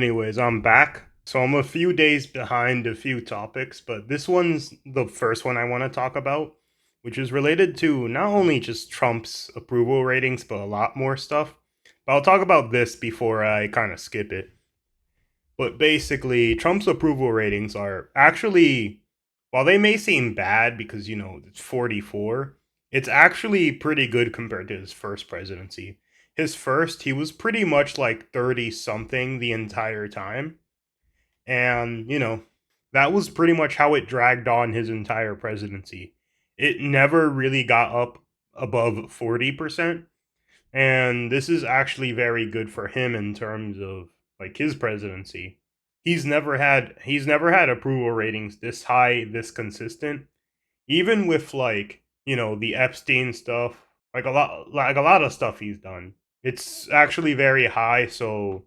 Anyways, I'm back. So I'm a few days behind a few topics, but this one's the first one I want to talk about, which is related to not only just Trump's approval ratings, but a lot more stuff. But I'll talk about this before I kind of skip it. But basically, Trump's approval ratings are actually, while they may seem bad because, it's 44, it's actually pretty good compared to his first presidency. His first, he was pretty much like 30 something the entire time. And, that was pretty much how it dragged on his entire presidency. It never really got up above 40%. And this is actually very good for him in terms of like his presidency. He's never had approval ratings this high, this consistent. Even with like, the Epstein stuff, like a lot of stuff he's done. It's actually very high, so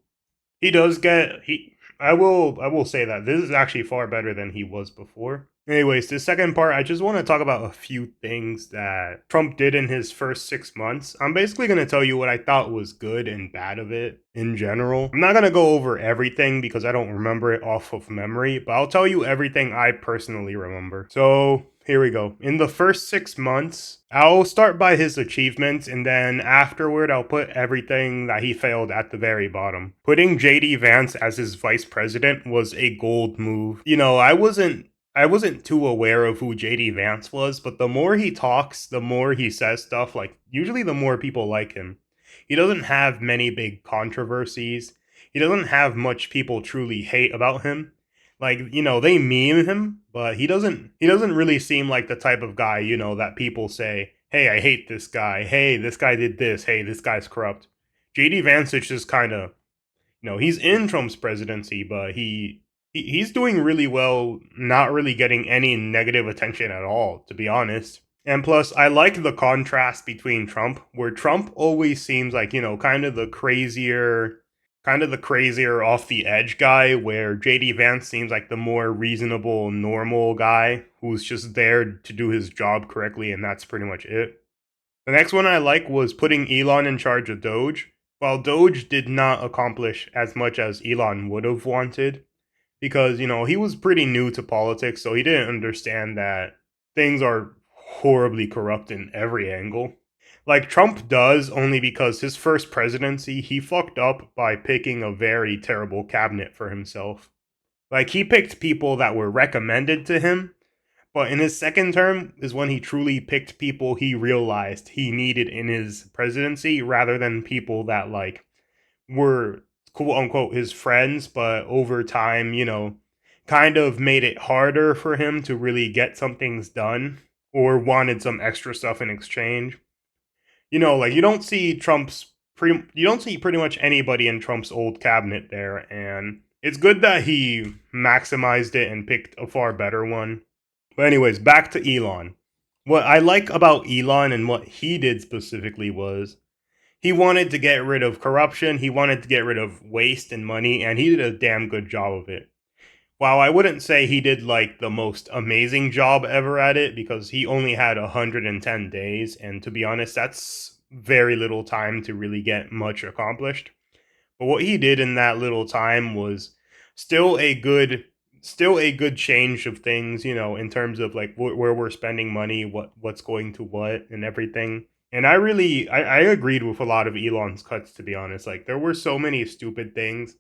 he does get he I will say that this is actually far better than he was before. Anyways, the second part, I just want to talk about a few things that Trump did in his first 6 months. I'm basically going to tell you what I thought was good and bad of it in general. I'm not going to go over everything because I don't remember it off of memory, but I'll tell you everything I personally remember. So here we go. In the first 6 months, I'll start by his achievements, and then afterward, I'll put everything that he failed at the very bottom. Putting JD Vance as his vice president was a gold move. I wasn't too aware of who JD Vance was, but the more he talks, the more he says stuff, like usually the more people like him. He doesn't have many big controversies. He doesn't have much people truly hate about him. Like, they meme him, but he doesn't really seem like the type of guy, that people say, "Hey, I hate this guy. Hey, this guy did this. Hey, this guy's corrupt." JD Vance is just kind of, he's in Trump's presidency, but he's doing really well, not really getting any negative attention at all, to be honest. And plus, I like the contrast between Trump, where Trump always seems like, kind of the crazier off the edge guy, where JD Vance seems like the more reasonable, normal guy who's just there to do his job correctly, and that's pretty much it. The next one I like was putting Elon in charge of Doge. While Doge did not accomplish as much as Elon would have wanted, because, he was pretty new to politics, so he didn't understand that things are horribly corrupt in every angle. Like Trump does, only because his first presidency, he fucked up by picking a very terrible cabinet for himself. Like he picked people that were recommended to him, but in his second term is when he truly picked people he realized he needed in his presidency rather than people that like were quote unquote his friends, but over time, kind of made it harder for him to really get some things done or wanted some extra stuff in exchange. Like you don't see pretty much anybody in Trump's old cabinet there, and it's good that he maximized it and picked a far better one. But anyways, back to Elon. What I like about Elon and what he did specifically was he wanted to get rid of corruption, he wanted to get rid of waste and money, and he did a damn good job of it. While I wouldn't say he did like the most amazing job ever at it because he only had 110 days, and to be honest, that's very little time to really get much accomplished. But what he did in that little time was still a good still a good change of things, in terms of like where we're spending money, what's going to what and everything. And I agreed with a lot of Elon's cuts, to be honest. Like there were so many stupid things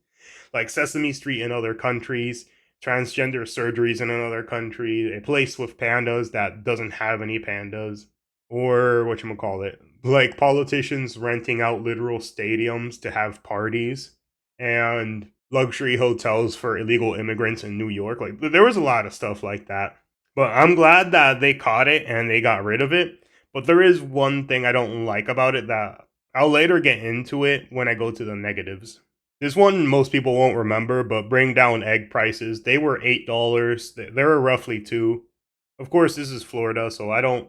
like Sesame Street in other countries, transgender surgeries in another country, a place with pandas that doesn't have any pandas, or what you call it, like politicians renting out literal stadiums to have parties, and luxury hotels for illegal immigrants in New York. Like there was a lot of stuff like that. But I'm glad that they caught it and they got rid of it. But there is one thing I don't like about it that I'll later get into it when I go to the negatives. This one most people won't remember, but bring down egg prices. They were $8. They were roughly two. Of course, this is Florida, so I don't.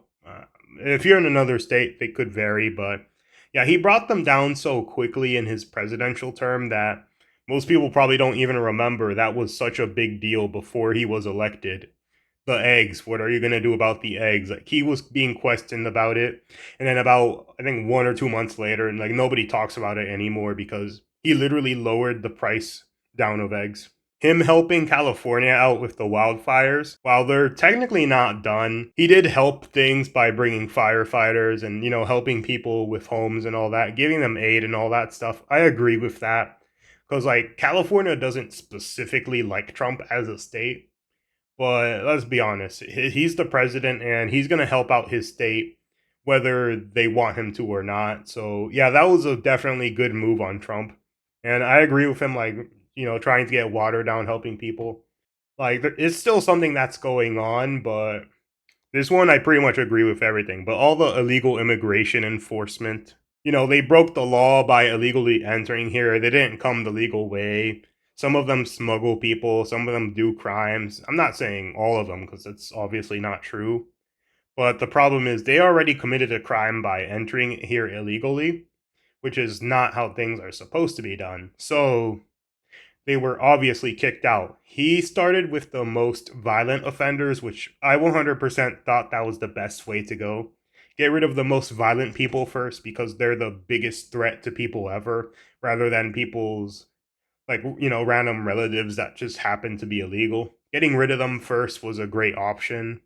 If you're in another state, they could vary, but yeah, he brought them down so quickly in his presidential term that most people probably don't even remember that was such a big deal before he was elected. The eggs, what are you going to do about the eggs? Like he was being questioned about it, and then about I think 1 or 2 months later, and like nobody talks about it anymore because he literally lowered the price down of eggs. Him helping California out with the wildfires, while they're technically not done, he did help things by bringing firefighters and, helping people with homes and all that, giving them aid and all that stuff. I agree with that. Because, like, California doesn't specifically like Trump as a state, but let's be honest, he's the president and he's going to help out his state whether they want him to or not. So, yeah, that was a definitely good move on Trump. And I agree with him, like, trying to get water down, helping people. Like, it's still something that's going on, but this one I pretty much agree with everything. But all the illegal immigration enforcement, they broke the law by illegally entering here. They didn't come the legal way. Some of them smuggle people, some of them do crimes. I'm not saying all of them because that's obviously not true. But the problem is they already committed a crime by entering here illegally, which is not how things are supposed to be done. So they were obviously kicked out. He started with the most violent offenders, which I 100% thought that was the best way to go. Get rid of the most violent people first because they're the biggest threat to people ever, rather than people's, like, random relatives that just happen to be illegal. Getting rid of them first was a great option.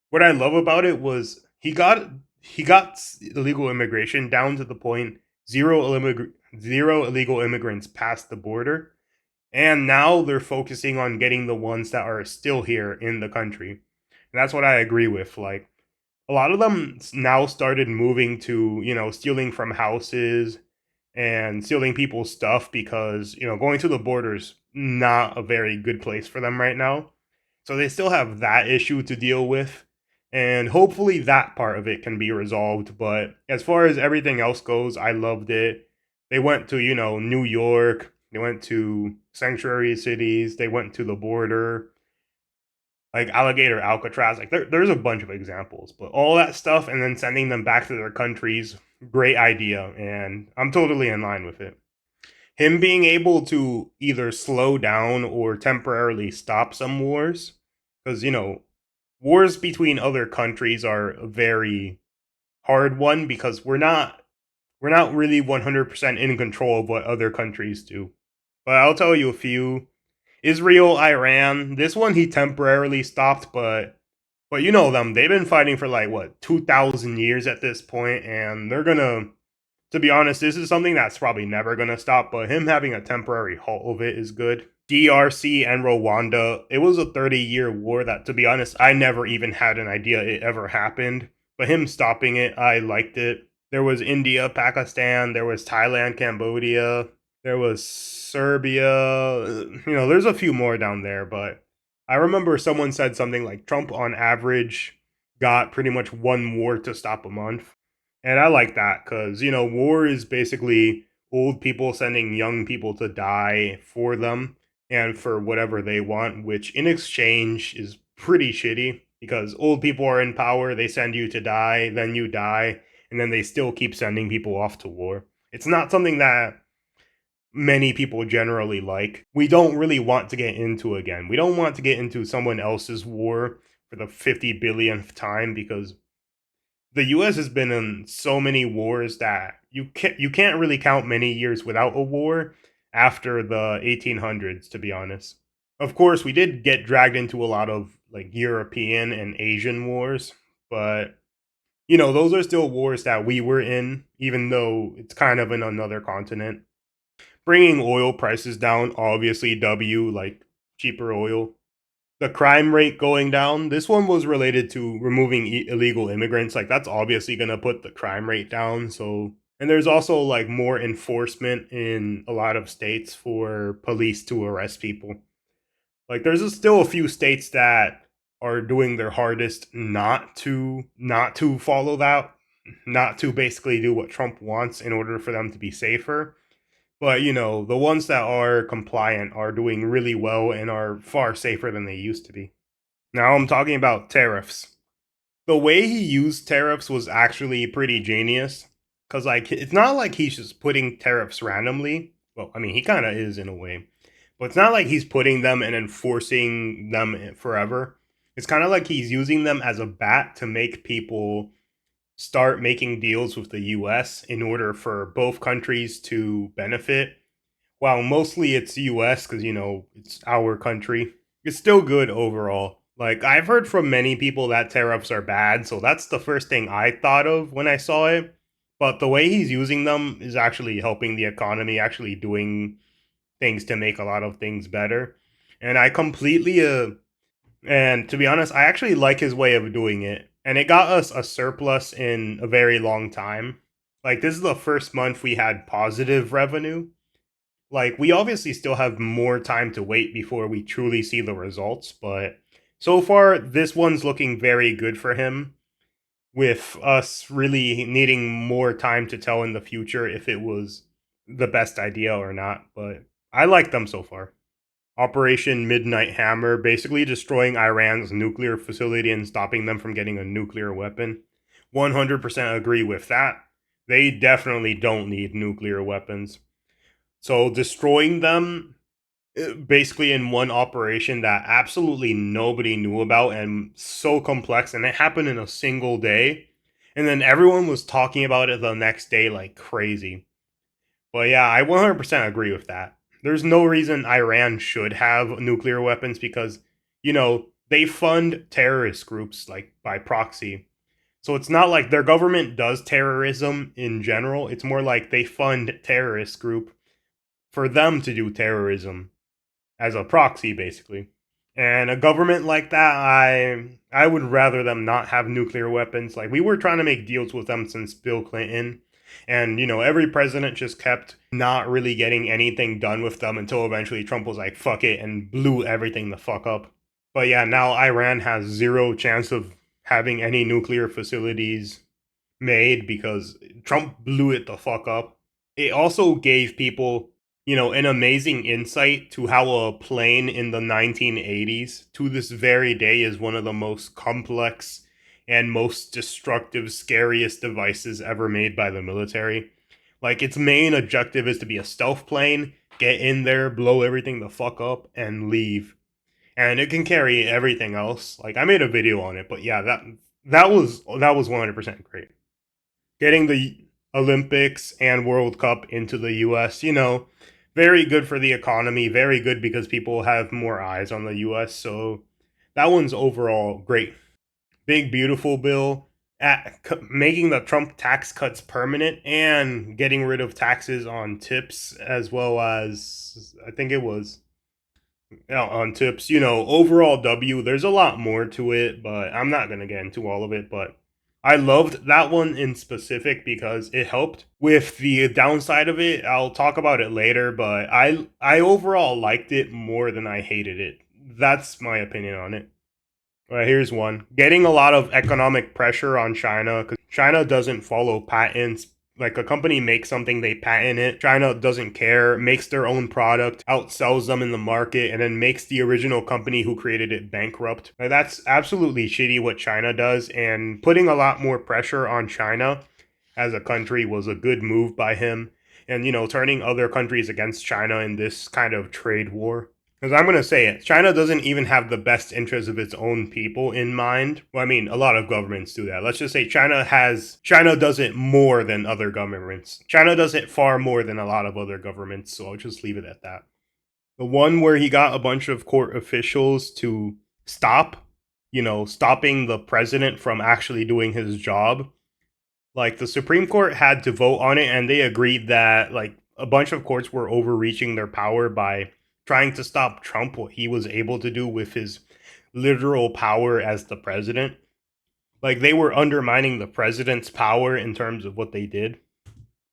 What I love about it was he got illegal immigration down to the point zero illegal immigrants past the border, and now they're focusing on getting the ones that are still here in the country. And that's what I agree with. Like, a lot of them now started moving to, stealing from houses and stealing people's stuff because, going to the border's not a very good place for them right now. So they still have that issue to deal with. And hopefully that part of it can be resolved. But as far as everything else goes, I loved it. They went to, New York. They went to sanctuary cities. They went to the border, like Alligator Alcatraz. Like, there's a bunch of examples, but all that stuff and then sending them back to their countries, great idea. And I'm totally in line with it. Him being able to either slow down or temporarily stop some wars, because, wars between other countries are a very hard one because we're not really 100% in control of what other countries do. But I'll tell you a few. Israel, Iran. This one he temporarily stopped, but you know them. They've been fighting for like what 2,000 years at this point, and they're gonna. To be honest, this is something that's probably never gonna stop. But him having a temporary halt of it is good. DRC and Rwanda. It was a 30-year war that, to be honest, I never even had an idea it ever happened. But him stopping it, I liked it. There was India, Pakistan. There was Thailand, Cambodia. There was Serbia. There's a few more down there, but I remember someone said something like Trump on average got pretty much one war to stop a month. And I like that because, war is basically old people sending young people to die for them and for whatever they want, which in exchange is pretty shitty because old people are in power, they send you to die, then you die, and then they still keep sending people off to war. It's not something that many people generally like. We don't really want to get into again. We don't want to get into someone else's war for the 50 billionth time because the US has been in so many wars that you can't really count many years without a war after the 1800s, to be honest. Of course, we did get dragged into a lot of like European and Asian wars, but those are still wars that we were in, even though it's kind of in another continent. Bringing oil prices down, obviously, like cheaper oil. The crime rate going down, this one was related to removing illegal immigrants. Like, that's obviously going to put the crime rate down. So, and there's also like more enforcement in a lot of states for police to arrest people. Like, still a few states that are doing their hardest not to follow that, not to basically do what Trump wants in order for them to be safer. But, the ones that are compliant are doing really well and are far safer than they used to be. Now I'm talking about tariffs. The way he used tariffs was actually pretty genius. Because, like, it's not like he's just putting tariffs randomly. Well, I mean, he kind of is in a way. But it's not like he's putting them and enforcing them forever. It's kind of like he's using them as a bat to make people start making deals with the US in order for both countries to benefit, while mostly it's US because, you know, it's our country, it's still good overall. Like, I've heard from many people that tariffs are bad, so that's the first thing I thought of when I saw it. But the way he's using them is actually helping the economy, actually doing things to make a lot of things better. And I completely, and to be honest, I actually like his way of doing it. And it got us a surplus in a very long time. Like, this is the first month we had positive revenue. Like, we obviously still have more time to wait before we truly see the results, but so far, this one's looking very good for him, with us really needing more time to tell in the future if it was the best idea or not. But I like them so far. Operation Midnight Hammer, basically destroying Iran's nuclear facility and stopping them from getting a nuclear weapon. 100% agree with that. They definitely don't need nuclear weapons. So destroying them basically in one operation that absolutely nobody knew about and so complex, and it happened in a single day. And then everyone was talking about it the next day like crazy. But yeah, I 100% agree with that. There's no reason Iran should have nuclear weapons because, you know, they fund terrorist groups like by proxy. So it's not like their government does terrorism in general. It's more like they fund terrorist group for them to do terrorism as a proxy, basically. And a government like that, I would rather them not have nuclear weapons. Like, we were trying to make deals with them since Bill Clinton, and you know, every president just kept not really getting anything done with them until eventually Trump was like, "Fuck it," and blew everything the fuck up. But yeah, now Iran has zero chance of having any nuclear facilities made because Trump blew it the fuck up. It also gave people, you know, an amazing insight to how a plane in the 1980s to this very day is one of the most complex and most destructive, scariest devices ever made by the military. Like, its main objective is to be a stealth plane, get in there, blow everything the fuck up, and leave. And it can carry everything else. Like, I made a video on it, but yeah, that was 100% great. Getting the Olympics and World Cup into the US, you know, very good for the economy, very good because people have more eyes on the US. So that one's overall great. Big, beautiful bill at making the Trump tax cuts permanent and getting rid of taxes on tips, as well as, I think it was, yeah, on tips. You know, overall W. There's a lot more to it, but I'm not gonna get into all of it. But I loved that one in specific because it helped. With the downside of it, I'll talk about it later. But I overall liked it more than I hated it. That's my opinion on it. All right, here's one. Getting a lot of economic pressure on China because China doesn't follow patents. Like, a company makes something, they patent it. China doesn't care, makes their own product, outsells them in the market, and then makes the original company who created it bankrupt. Like, that's absolutely shitty what China does, and putting a lot more pressure on China as a country was a good move by him. And, you know, turning other countries against China in this kind of trade war. Because I'm going to say it, China doesn't even have the best interests of its own people in mind. Well, I mean, a lot of governments do that. Let's just say China does it more than other governments. China does it far more than a lot of other governments, so I'll just leave it at that. The one where he got a bunch of court officials to stop, you know, stopping the president from actually doing his job. Like, the Supreme Court had to vote on it, and they agreed that, like, a bunch of courts were overreaching their power by trying to stop Trump, what he was able to do with his literal power as the president. Like, they were undermining the president's power in terms of what they did.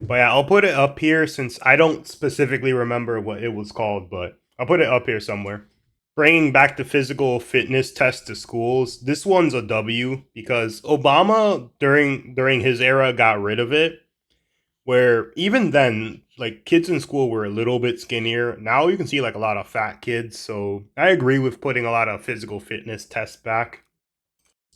But yeah, I'll put it up here since I don't specifically remember what it was called, but I'll put it up here somewhere. Bringing back the physical fitness test to schools. This one's a W because Obama during his era got rid of it. Where even then, like, kids in school were a little bit skinnier. Now you can see like a lot of fat kids. So I agree with putting a lot of physical fitness tests back.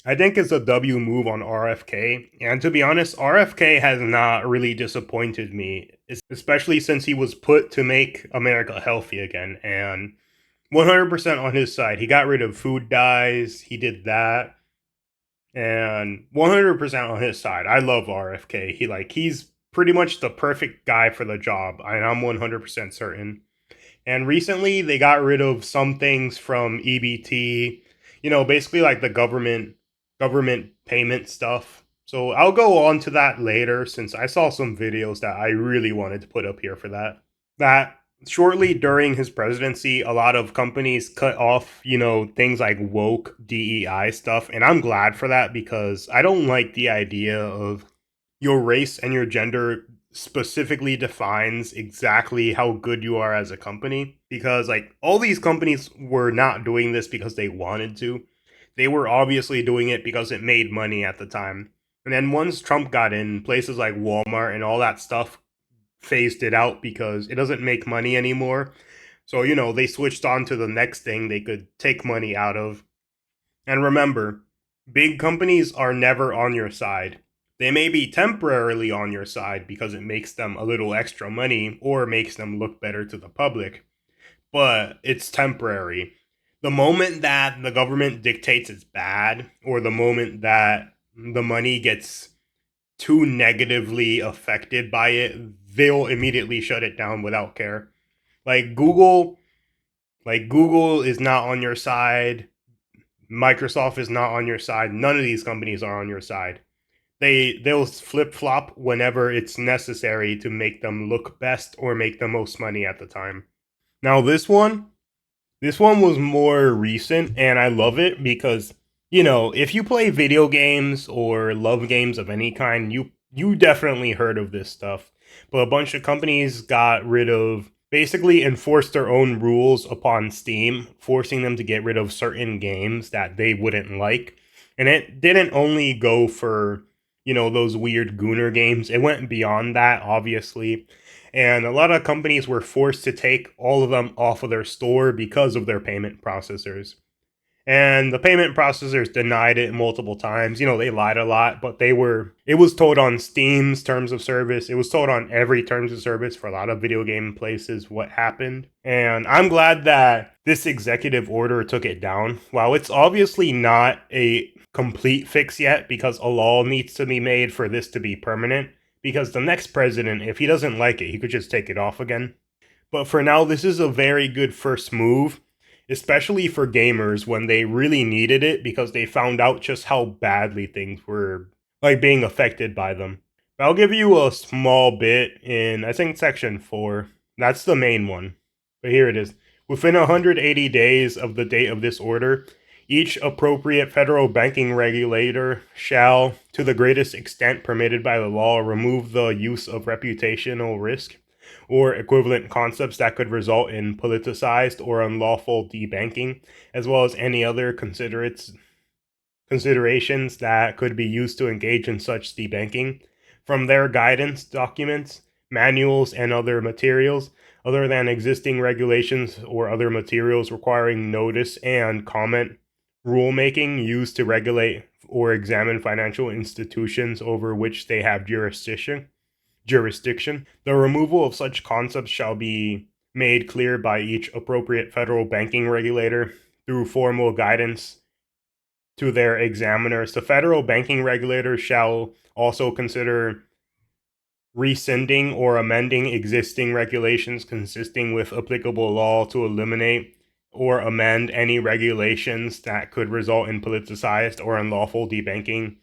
I think it's a W move on RFK. And to be honest, RFK has not really disappointed me, especially since he was put to make America healthy again. And 100% on his side. He got rid of food dyes. He did that, and 100% on his side. I love RFK. He's pretty much the perfect guy for the job, and I'm 100% certain. And recently, they got rid of some things from EBT, basically like the government payment stuff. So I'll go on to that later since I saw some videos that I really wanted to put up here for that. That shortly during his presidency, a lot of companies cut off, things like woke DEI stuff. And I'm glad for that because I don't like the idea of your race and your gender specifically defines exactly how good you are as a company. Because, like, all these companies were not doing this because they wanted to. They were obviously doing it because it made money at the time. And then once Trump got in, places like Walmart and all that stuff phased it out because it doesn't make money anymore. So, they switched on to the next thing they could take money out of. And remember, big companies are never on your side. They may be temporarily on your side because it makes them a little extra money or makes them look better to the public, but it's temporary. The moment that the government dictates it's bad, or the moment that the money gets too negatively affected by it, they'll immediately shut it down without care. Like Google, Google is not on your side. Microsoft is not on your side. None of these companies are on your side. They'll flip flop whenever it's necessary to make them look best or make the most money at the time. Now this one was more recent, and I love it because if you play video games or love games of any kind, you definitely heard of this stuff. But a bunch of companies got rid of, basically enforced their own rules upon Steam, forcing them to get rid of certain games that they wouldn't like. And it didn't only go for, those weird Gooner games. It went beyond that, obviously. And a lot of companies were forced to take all of them off of their store because of their payment processors. And the payment processors denied it multiple times. They lied a lot, but it was told on Steam's terms of service. It was told on every terms of service for a lot of video game places what happened. And I'm glad that this executive order took it down. While it's obviously not a complete fix yet because a law needs to be made for this to be permanent, because the next president, if he doesn't like it, he could just take it off again. But for now, this is a very good first move, especially for gamers when they really needed it because they found out just how badly things were like being affected by them. I'll give you a small bit in, I think, section 4. That's the main one. But here it is. Within 180 days of the date of this order, each appropriate federal banking regulator shall, to the greatest extent permitted by the law, remove the use of reputational risk or equivalent concepts that could result in politicized or unlawful debanking, as well as any other considerations that could be used to engage in such debanking, from their guidance documents, manuals, and other materials, other than existing regulations or other materials requiring notice and comment rulemaking used to regulate or examine financial institutions over which they have jurisdiction. The removal of such concepts shall be made clear by each appropriate federal banking regulator through formal guidance to their examiners. The federal banking regulator shall also consider rescinding or amending existing regulations consisting with applicable law to eliminate or amend any regulations that could result in politicized or unlawful debanking,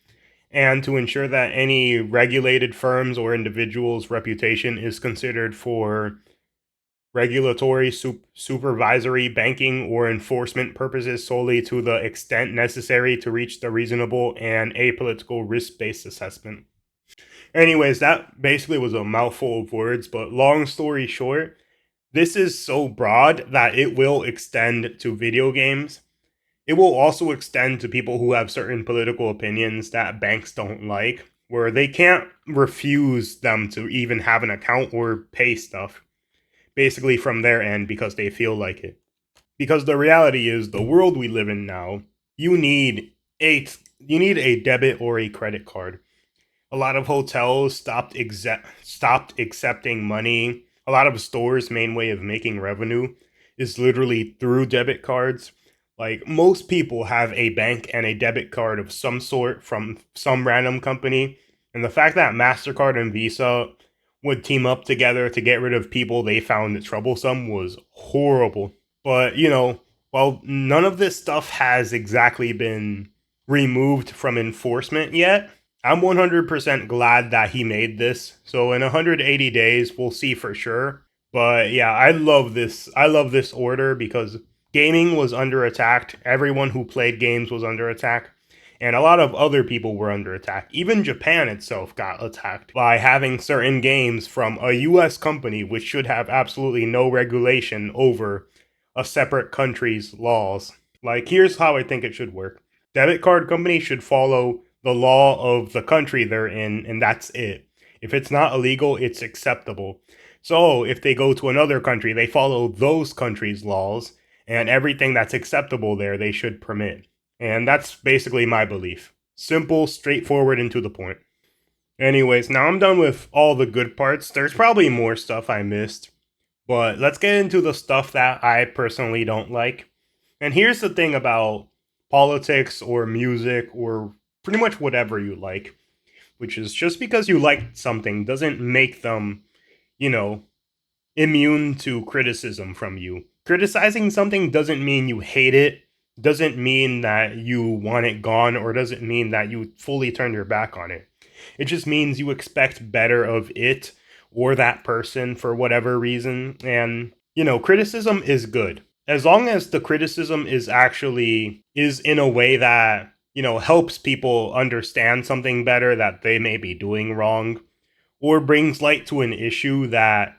and to ensure that any regulated firms or individuals' reputation is considered for regulatory, supervisory, banking, or enforcement purposes solely to the extent necessary to reach the reasonable and apolitical risk-based assessment. Anyways, that basically was a mouthful of words, but long story short, this is so broad that it will extend to video games. It will also extend to people who have certain political opinions that banks don't like, where they can't refuse them to even have an account or pay stuff, basically from their end because they feel like it. Because the reality is, the world we live in now, you need a debit or a credit card. A lot of hotels stopped accepting money. A lot of stores' main way of making revenue is literally through debit cards. Like, most people have a bank and a debit card of some sort from some random company. And the fact that MasterCard and Visa would team up together to get rid of people they found troublesome was horrible. But, while none of this stuff has exactly been removed from enforcement yet, I'm 100% glad that he made this. So in 180 days, we'll see for sure. But yeah, I love this. I love this order because gaming was under attack. Everyone who played games was under attack. And a lot of other people were under attack. Even Japan itself got attacked by having certain games from a US company, which should have absolutely no regulation over a separate country's laws. Like, here's how I think it should work: debit card companies should follow the law of the country they're in, and that's it. If it's not illegal, it's acceptable. So if they go to another country, they follow those countries' laws, and everything that's acceptable there, they should permit. And that's basically my belief. Simple, straightforward, and to the point. Anyways, now I'm done with all the good parts. There's probably more stuff I missed, but let's get into the stuff that I personally don't like. And here's the thing about politics or music or pretty much whatever you like, which is just because you like something doesn't make them, you know, immune to criticism from you. Criticizing something doesn't mean you hate it, doesn't mean that you want it gone, or doesn't mean that you fully turn your back on it. It just means you expect better of it or that person for whatever reason. And, criticism is good. As long as the criticism is in a way that, helps people understand something better that they may be doing wrong, or brings light to an issue that,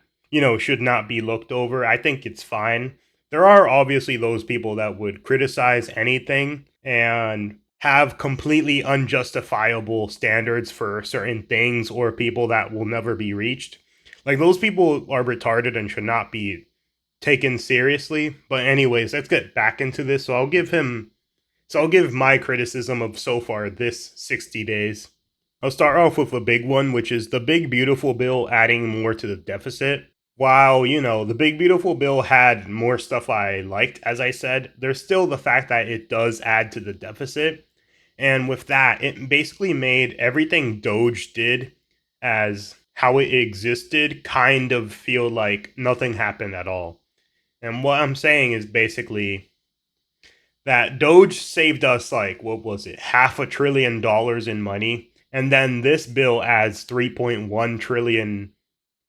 should not be looked over, I think it's fine. There are obviously those people that would criticize anything and have completely unjustifiable standards for certain things or people that will never be reached. Like, those people are retarded and should not be taken seriously. But anyways, let's get back into this. I'll give my criticism of so far this 60 days. I'll start off with a big one, which is the Big Beautiful Bill adding more to the deficit. While, the Big Beautiful Bill had more stuff I liked, as I said, there's still the fact that it does add to the deficit. And with that, it basically made everything Doge did as how it existed kind of feel like nothing happened at all. And what I'm saying is basically that Doge saved us, like, what was it, $500 billion in money. And then this bill adds 3.1 trillion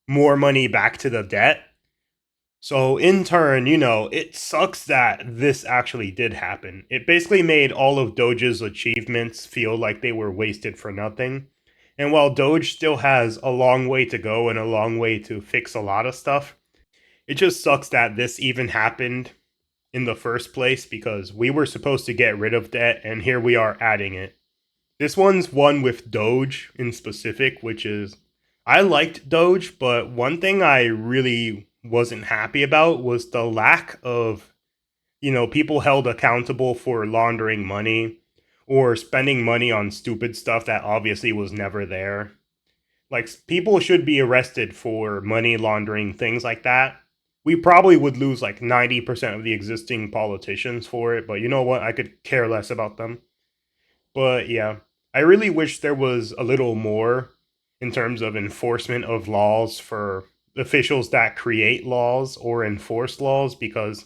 more money back to the debt. So in turn, it sucks that this actually did happen. It basically made all of Doge's achievements feel like they were wasted for nothing. And while Doge still has a long way to go and a long way to fix a lot of stuff, it just sucks that this even happened in the first place, because we were supposed to get rid of debt and here we are adding it. This one's one with Doge in specific, which is, I liked Doge, but one thing I really wasn't happy about was the lack of, people held accountable for laundering money or spending money on stupid stuff that obviously was never there. Like, people should be arrested for money laundering, things like that. We probably would lose like 90% of the existing politicians for it, but you know what? I could care less about them. But yeah, I really wish there was a little more in terms of enforcement of laws for officials that create laws or enforce laws, because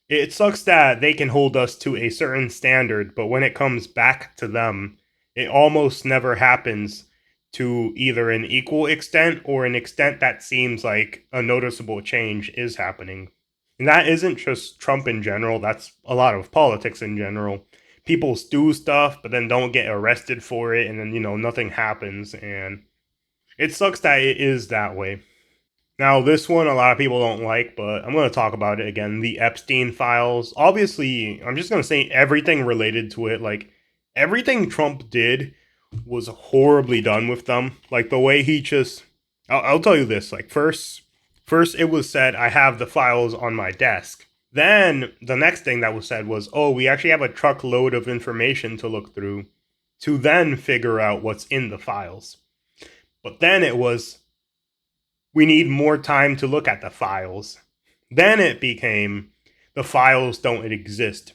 it sucks that they can hold us to a certain standard, but when it comes back to them, it almost never happens to either an equal extent or an extent that seems like a noticeable change is happening. And that isn't just Trump in general, that's a lot of politics in general. People do stuff, but then don't get arrested for it, and then, nothing happens, and it sucks that it is that way. Now, this one a lot of people don't like, but I'm going to talk about it again. The Epstein files. Obviously, I'm just going to say everything related to it. Like, everything Trump did was horribly done with them. Like, the way he just. I'll tell you this. Like, first it was said, I have the files on my desk. Then the next thing that was said was, oh, we actually have a truckload of information to look through to then figure out what's in the files. But then it was, we need more time to look at the files. Then it became, the files don't exist.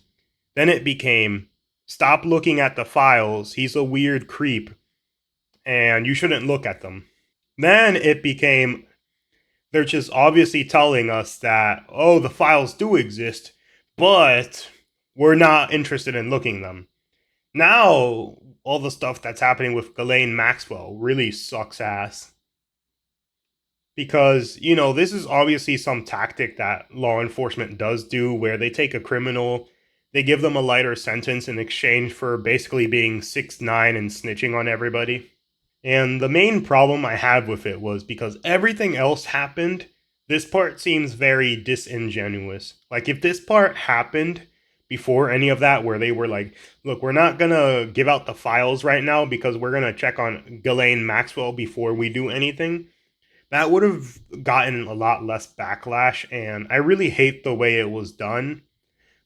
Then it became, stop looking at the files. He's a weird creep and you shouldn't look at them. Then it became, they're just obviously telling us that, oh, the files do exist, but we're not interested in looking them. Now, all the stuff that's happening with Ghislaine Maxwell really sucks ass. Because, this is obviously some tactic that law enforcement does do where they take a criminal, they give them a lighter sentence in exchange for basically being 6'9" and snitching on everybody. And the main problem I had with it was because everything else happened, this part seems very disingenuous. Like, if this part happened before any of that, where they were like, look, we're not gonna give out the files right now because we're gonna check on Ghislaine Maxwell before we do anything, that would have gotten a lot less backlash, and I really hate the way it was done.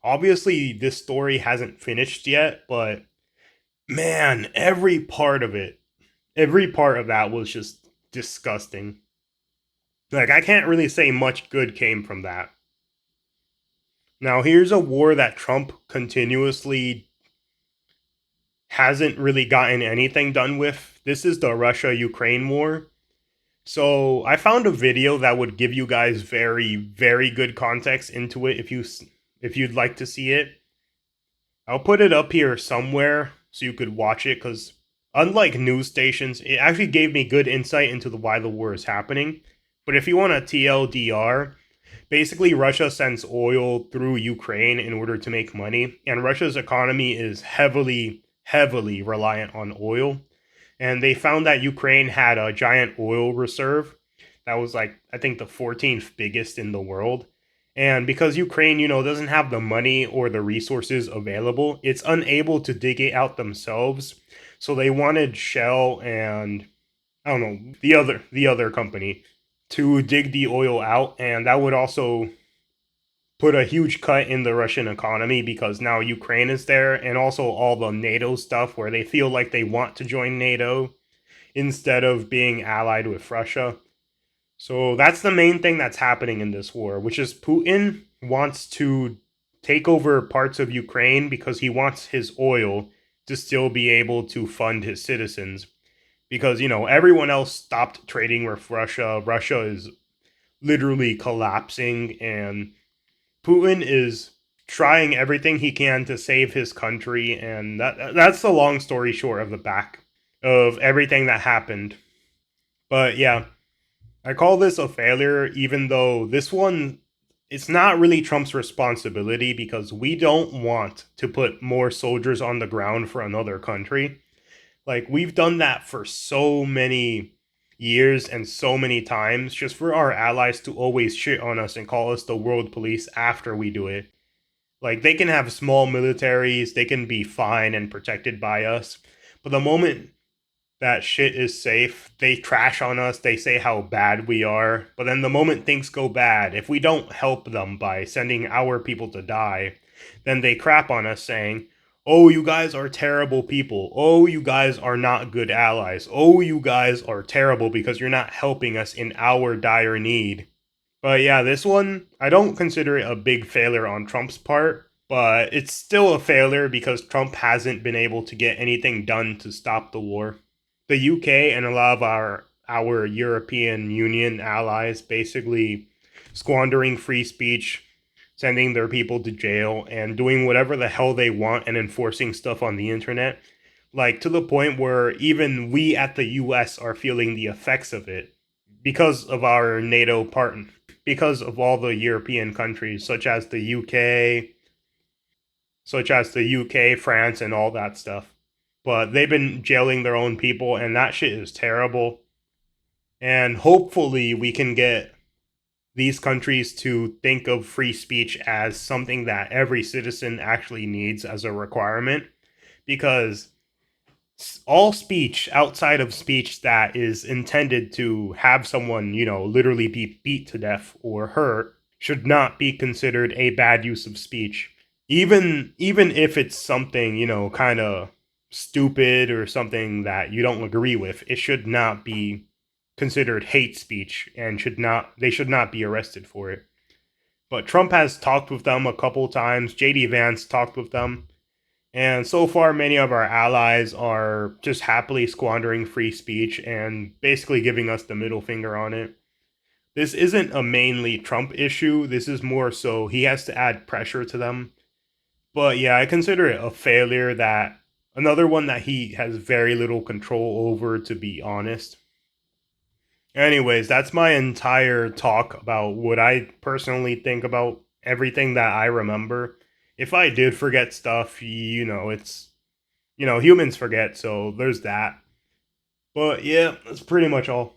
Obviously, this story hasn't finished yet, but man, every part of that was just disgusting. Like, I can't really say much good came from that. Now, here's a war that Trump continuously hasn't really gotten anything done with. This is the Russia-Ukraine war. So, I found a video that would give you guys very, very good context into it if you'd like to see it. I'll put it up here somewhere so you could watch it, because unlike news stations, it actually gave me good insight into why the war is happening. But if you want a TLDR, basically Russia sends oil through Ukraine in order to make money, and Russia's economy is heavily, heavily reliant on oil. And they found that Ukraine had a giant oil reserve that was, like, I think the 14th biggest in the world. And because Ukraine, doesn't have the money or the resources available, it's unable to dig it out themselves. So they wanted Shell and, I don't know, the other company to dig the oil out, and that would also put a huge cut in the Russian economy because now Ukraine is there, and also all the NATO stuff where they feel like they want to join NATO instead of being allied with Russia. So that's the main thing that's happening in this war, which is Putin wants to take over parts of Ukraine because he wants his oil to still be able to fund his citizens. Because, everyone else stopped trading with Russia. Russia is literally collapsing, and Putin is trying everything he can to save his country, and that's the long story short of the back of everything that happened. But yeah, I call this a failure, even though this one, it's not really Trump's responsibility because we don't want to put more soldiers on the ground for another country. Like, we've done that for so many years and so many times just for our allies to always shit on us and call us the world police after we do it. Like, they can have small militaries, they can be fine and protected by us, but the moment that shit is safe, they trash on us, they say how bad we are, but then the moment things go bad, if we don't help them by sending our people to die, then they crap on us saying, oh, you guys are terrible people. Oh, you guys are not good allies. Oh, you guys are terrible because you're not helping us in our dire need. But yeah, this one, I don't consider it a big failure on Trump's part, but it's still a failure because Trump hasn't been able to get anything done to stop the war. The UK and a lot of our European Union allies basically squandering free speech, sending their people to jail, and doing whatever the hell they want and enforcing stuff on the internet. Like, to the point where even we at the US are feeling the effects of it because of our NATO partner, because of all the European countries, such as the UK, France, and all that stuff. But they've been jailing their own people, and that shit is terrible. And hopefully, we can get these countries to think of free speech as something that every citizen actually needs as a requirement. Because all speech outside of speech that is intended to have someone, literally be beat to death or hurt should not be considered a bad use of speech. Even if it's something, kind of stupid or something that you don't agree with, it should not be considered hate speech and they should not be arrested for it. But Trump has talked with them a couple times. JD Vance talked with them, And so far, many of our allies are just happily squandering free speech and basically giving us the middle finger on it. This isn't a mainly Trump issue. This is more so he has to add pressure to them. But yeah, I consider it a failure, that another one that he has very little control over, to be honest. Anyways, that's my entire talk about what I personally think about everything that I remember. If I did forget stuff, it's, humans forget, so there's that. But yeah, that's pretty much all.